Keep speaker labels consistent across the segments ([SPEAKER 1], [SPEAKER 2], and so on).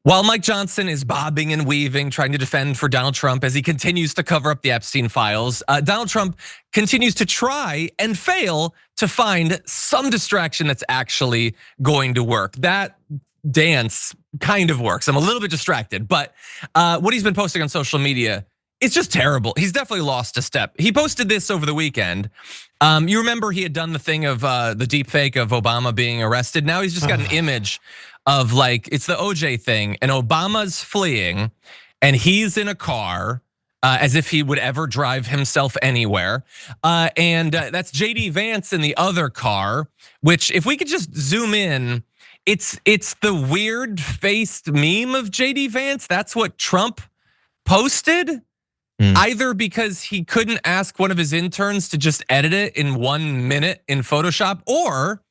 [SPEAKER 1] While Mike Johnson is bobbing and weaving, trying to defend for Donald Trump as he continues to cover up the Epstein files, Donald Trump continues to try and fail to find some distraction that's actually going to work. That dance kind of works. I'm a little bit distracted, but what he's been posting on social media, it's just terrible. He's definitely lost a step. He posted this over the weekend. You remember he had done the thing of the deep fake of Obama being arrested. Now he's just got an image of like, it's the OJ thing, and Obama's fleeing and he's in a car as if he would ever drive himself anywhere. And that's JD Vance in the other car, which if we could just zoom in, it's the weird faced meme of JD Vance. That's what Trump posted. Either because he couldn't ask one of his interns to just edit it in 1 minute in Photoshop, or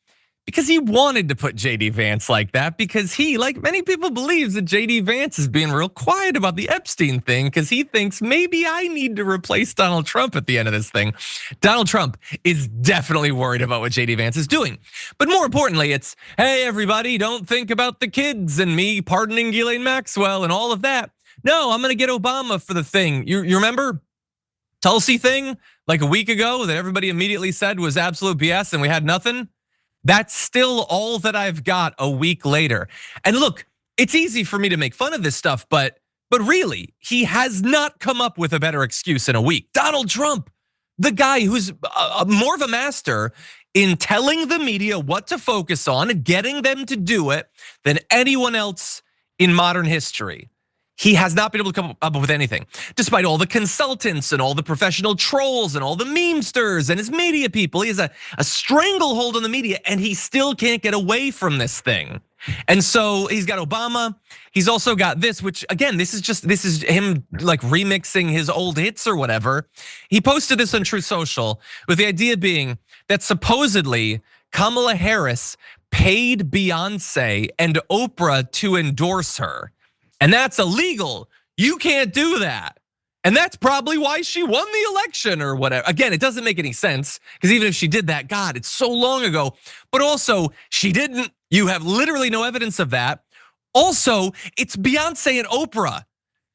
[SPEAKER 1] because he wanted to put JD Vance like that, because he, like many people, believes that JD Vance is being real quiet about the Epstein thing because he thinks maybe I need to replace Donald Trump at the end of this thing. Donald Trump is definitely worried about what JD Vance is doing. But more importantly, it's, hey, everybody, don't think about the kids and me pardoning Ghislaine Maxwell and all of that. No, I'm gonna get Obama for the thing. You remember Tulsi thing like a week ago that everybody immediately said was absolute BS and we had nothing? That's still all that I've got a week later. And look, it's easy for me to make fun of this stuff, but really, he has not come up with a better excuse in a week. Donald Trump, the guy who's more of a master in telling the media what to focus on and getting them to do it than anyone else in modern history. He has not been able to come up with anything, despite all the consultants and all the professional trolls and all the memesters and his media people. He has a stranglehold on the media and he still can't get away from this thing. And so he's got Obama. He's also got this, which again, this is him like remixing his old hits or whatever. He posted this on Truth Social with the idea being that supposedly Kamala Harris paid Beyonce and Oprah to endorse her. And that's illegal. You can't do that. And that's probably why she won the election or whatever. Again, it doesn't make any sense because even if she did that, God, it's so long ago. But also, she didn't. You have literally no evidence of that. Also, it's Beyonce and Oprah.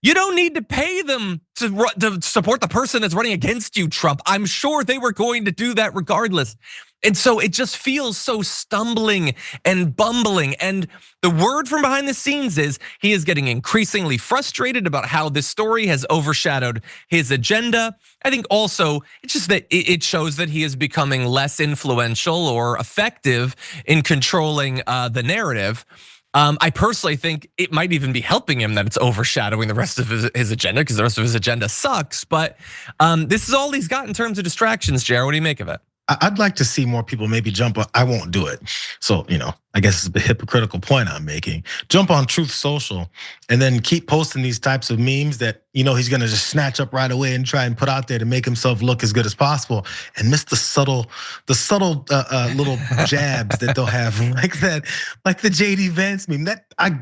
[SPEAKER 1] You don't need to pay them to support the person that's running against you, Trump. I'm sure they were going to do that regardless. And so it just feels so stumbling and bumbling. And the word from behind the scenes is he is getting increasingly frustrated about how this story has overshadowed his agenda. I think also it's just that it shows that he is becoming less influential or effective in controlling the narrative. I personally think it might even be helping him that it's overshadowing the rest of his agenda because the rest of his agenda sucks. But this is all he's got in terms of distractions, Jared. What do you make of it?
[SPEAKER 2] I'd like to see more people maybe jump on. I won't do it. So, I guess it's a hypocritical point I'm making. Jump on Truth Social and then keep posting these types of memes that, he's gonna just snatch up right away and try and put out there to make himself look as good as possible and miss the subtle little jabs that they'll have like that, like the JD Vance meme. That I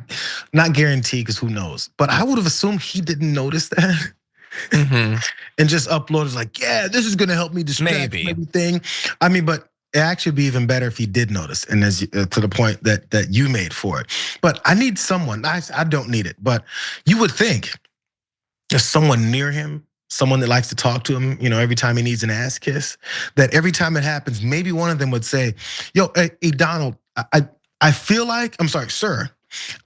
[SPEAKER 2] not guarantee because who knows, but I would have assumed he didn't notice that. And just upload is like, yeah, this is gonna help me distract everything. I mean, but it actually be even better if he did notice, and as to the point that you made for it. But I need someone. I don't need it, but you would think there's someone near him, someone that likes to talk to him. Every time he needs an ass kiss, that every time it happens, maybe one of them would say, "Yo, hey Donald, I feel like, I'm sorry, sir.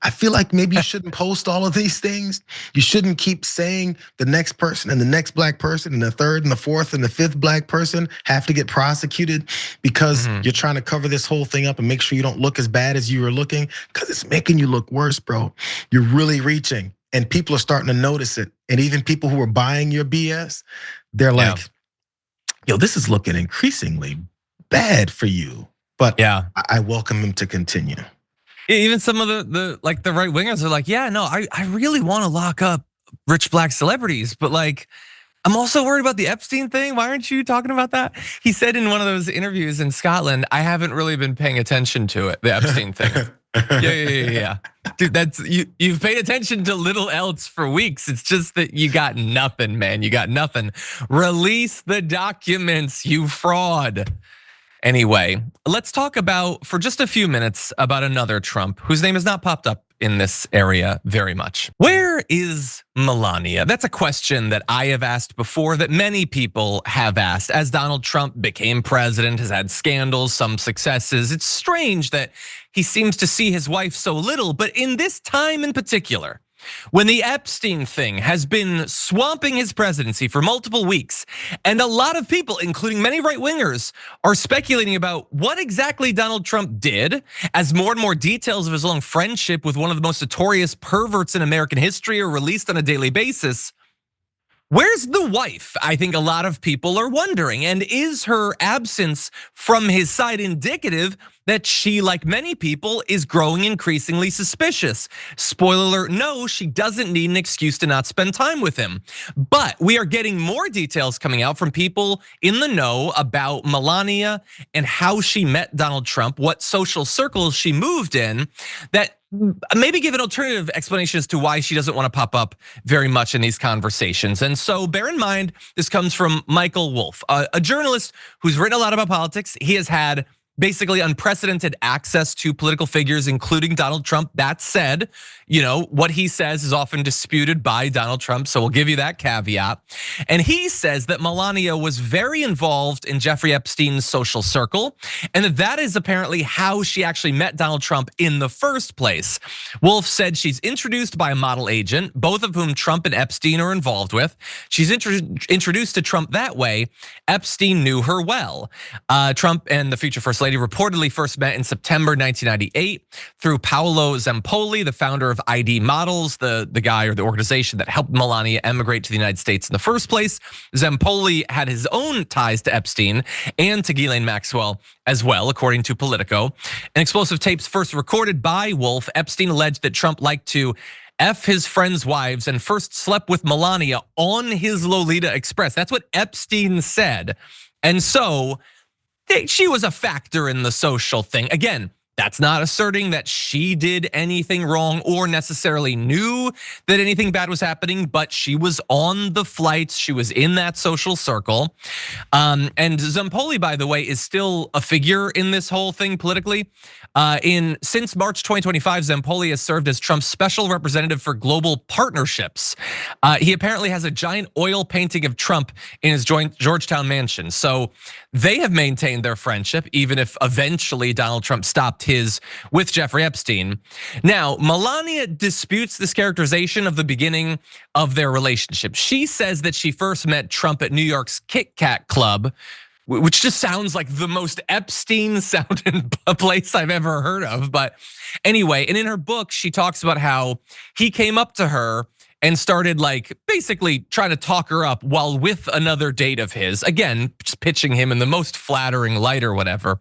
[SPEAKER 2] I feel like maybe you shouldn't post all of these things. You shouldn't keep saying the next person and the next black person and the third and the fourth and the fifth black person have to get prosecuted because you're trying to cover this whole thing up and make sure you don't look as bad as you were looking because it's making you look worse, bro. You're really reaching and people are starting to notice it. And even people who are buying your BS, they're like, yo, this is looking increasingly bad for you. But I welcome him to continue.
[SPEAKER 1] Even some of the right wingers are like, yeah, no, I really want to lock up rich black celebrities, but like, I'm also worried about the Epstein thing. Why aren't you talking about that? He said in one of those interviews in Scotland, I haven't really been paying attention to it, the Epstein thing. Yeah. Dude, you've paid attention to little else for weeks. It's just that you got nothing, man. You got nothing. Release the documents, you fraud. Anyway, let's talk about, for just a few minutes, about another Trump whose name has not popped up in this area very much. Where is Melania? That's a question that I have asked before, that many people have asked. As Donald Trump became president, has had scandals, some successes. It's strange that he seems to see his wife so little, but in this time in particular, when the Epstein thing has been swamping his presidency for multiple weeks, and a lot of people, including many right-wingers, are speculating about what exactly Donald Trump did, as more and more details of his long friendship with one of the most notorious perverts in American history are released on a daily basis. Where's the wife? I think a lot of people are wondering. And is her absence from his side indicative that she, like many people, is growing increasingly suspicious? Spoiler alert, no, she doesn't need an excuse to not spend time with him. But we are getting more details coming out from people in the know about Melania and how she met Donald Trump, what social circles she moved in, that maybe give an alternative explanation as to why she doesn't want to pop up very much in these conversations. And so bear in mind, this comes from Michael Wolff, a journalist who's written a lot about politics. He has had basically unprecedented access to political figures, including Donald Trump. That said, what he says is often disputed by Donald Trump, so we'll give you that caveat. And he says that Melania was very involved in Jeffrey Epstein's social circle, and that is apparently how she actually met Donald Trump in the first place. Wolff said she's introduced by a model agent, both of whom Trump and Epstein are involved with. She's introduced to Trump that way. Epstein knew her well. Trump and the future First Lady reportedly first met in September 1998 through Paolo Zempoli, the founder of ID Models, the guy or the organization that helped Melania emigrate to the United States in the first place. Zempoli had his own ties to Epstein and to Ghislaine Maxwell as well, according to Politico. In explosive tapes first recorded by Wolff, Epstein alleged that Trump liked to F his friends' wives and first slept with Melania on his Lolita Express. That's what Epstein said. And so she was a factor in the social thing. Again, that's not asserting that she did anything wrong or necessarily knew that anything bad was happening, but she was on the flights, she was in that social circle. And Zempoli, by the way, is still a figure in this whole thing politically. Since March 2025, Zempoli has served as Trump's special representative for global partnerships. He apparently has a giant oil painting of Trump in his Georgetown mansion. So they have maintained their friendship, even if eventually Donald Trump stopped his with Jeffrey Epstein. Now, Melania disputes this characterization of the beginning of their relationship. She says that she first met Trump at New York's Kit Kat Club, which just sounds like the most Epstein sounding place I've ever heard of. But anyway, and in her book, she talks about how he came up to her and started basically trying to talk her up while with another date of his. Again, just pitching him in the most flattering light or whatever.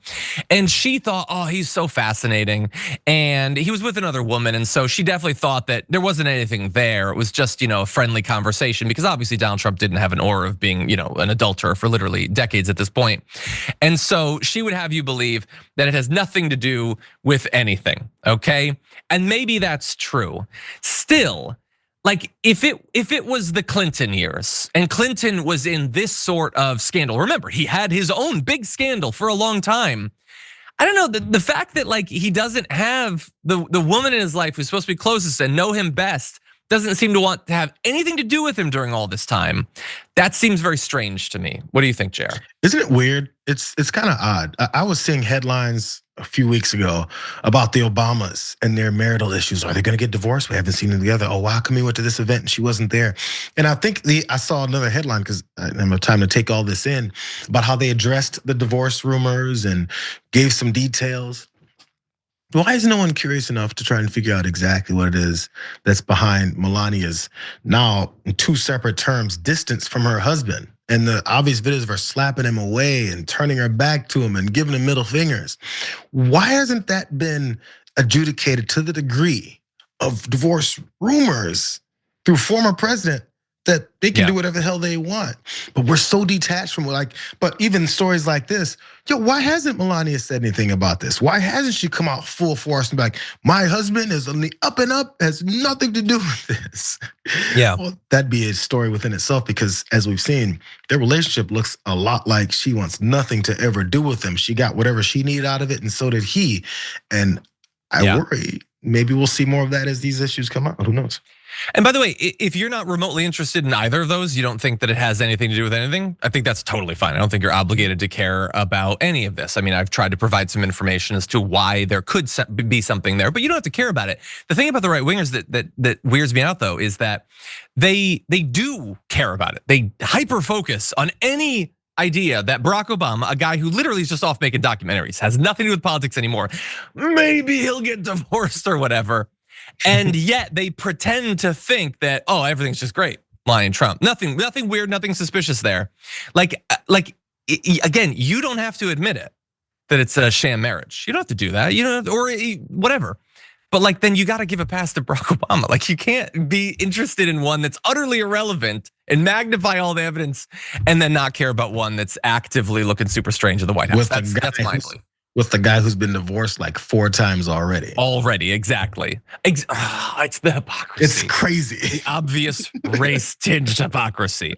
[SPEAKER 1] And she thought, oh, he's so fascinating. And he was with another woman. And so she definitely thought that there wasn't anything there. It was just, a friendly conversation, because obviously Donald Trump didn't have an aura of being, an adulterer for literally decades at this point. And so she would have you believe that it has nothing to do with anything, okay? And maybe that's true. Still, if it was the Clinton years and Clinton was in this sort of scandal, remember, he had his own big scandal for a long time. I don't know, the fact that he doesn't have the woman in his life who's supposed to be closest and know him best, doesn't seem to want to have anything to do with him during all this time. That seems very strange to me. What do you think, Jayar?
[SPEAKER 2] Isn't it weird? It's kind of odd. I was seeing headlines a few weeks ago about the Obamas and their marital issues. Are they going to get divorced? We haven't seen them together. Oh, how come he went to this event and she wasn't there? And I think I saw another headline, because I didn't have time to take all this in, about how they addressed the divorce rumors and gave some details. Why is no one curious enough to try and figure out exactly what it is that's behind Melania's, now in two separate terms, distance from her husband? And the obvious videos of her slapping him away and turning her back to him and giving him middle fingers. Why hasn't that been adjudicated to the degree of divorce rumors through former president, that they can do whatever the hell they want? But we're so detached from but even stories like this, why hasn't Melania said anything about this? Why hasn't she come out full force and be like, my husband is on the up and up, has nothing to do with this?
[SPEAKER 1] Yeah.
[SPEAKER 2] Well, that'd be a story within itself, because as we've seen, their relationship looks a lot like she wants nothing to ever do with him. She got whatever she needed out of it, and so did he. And I worry maybe we'll see more of that as these issues come out. Who knows?
[SPEAKER 1] And by the way, if you're not remotely interested in either of those, you don't think that it has anything to do with anything, I think that's totally fine. I don't think you're obligated to care about any of this. I mean, I've tried to provide some information as to why there could be something there, but you don't have to care about it. The thing about the right wingers that weirds me out though is that they do care about it. They hyper focus on any idea that Barack Obama, a guy who literally is just off making documentaries, has nothing to do with politics anymore, maybe he'll get divorced or whatever. And yet they pretend to think that, oh, everything's just great, Melania and Trump. Nothing weird, nothing suspicious there. Like again, you don't have to admit it, that it's a sham marriage. You don't have to do that, you know, or whatever. But like, then you got to give a pass to Barack Obama. Like, you can't be interested in one that's utterly irrelevant and magnify all the evidence, and then not care about one that's actively looking super strange in the White House. That's my belief.
[SPEAKER 2] With the guy who's been divorced like 4 times already.
[SPEAKER 1] Exactly. It's the hypocrisy.
[SPEAKER 2] It's crazy.
[SPEAKER 1] The obvious race-tinged hypocrisy.